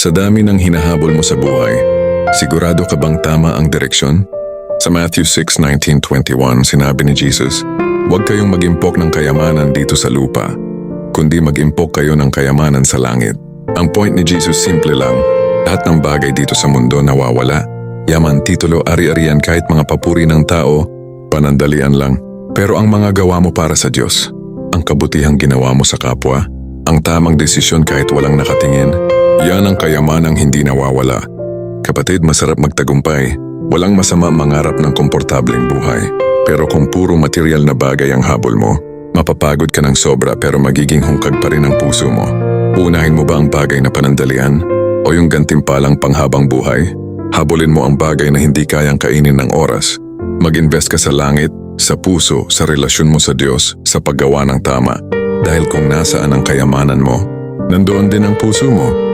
Sa dami ng hinahabol mo sa buhay, sigurado ka bang tama ang direksyon? Sa Matthew 6:19-21, sinabi ni Jesus, "Huwag kayong mag-impok ng kayamanan dito sa lupa, kundi mag-impok kayo ng kayamanan sa langit." Ang point ni Jesus simple lang, lahat ng bagay dito sa mundo nawawala. Yaman, titulo, ari-arian, kahit mga papuri ng tao, panandalian lang. Pero ang mga gawa mo para sa Diyos, ang kabutihang ginawa mo sa kapwa, ang tamang desisyon kahit walang nakatingin, yan ang kayamanang hindi nawawala. Kapatid, masarap magtagumpay. Walang masama mangarap ng komportableng buhay. Pero kung puro material na bagay ang habol mo, mapapagod ka ng sobra pero magiging hungkag pa rin ang puso mo. Uunahin mo ba ang bagay na panandalian o yung gantimpalang panghabang buhay? Habulin mo ang bagay na hindi kayang kainin ng oras. Mag-invest ka sa langit, sa puso, sa relasyon mo sa Diyos, sa paggawa ng tama. Dahil kung nasaan ang kayamanan mo, nandoon din ang puso mo.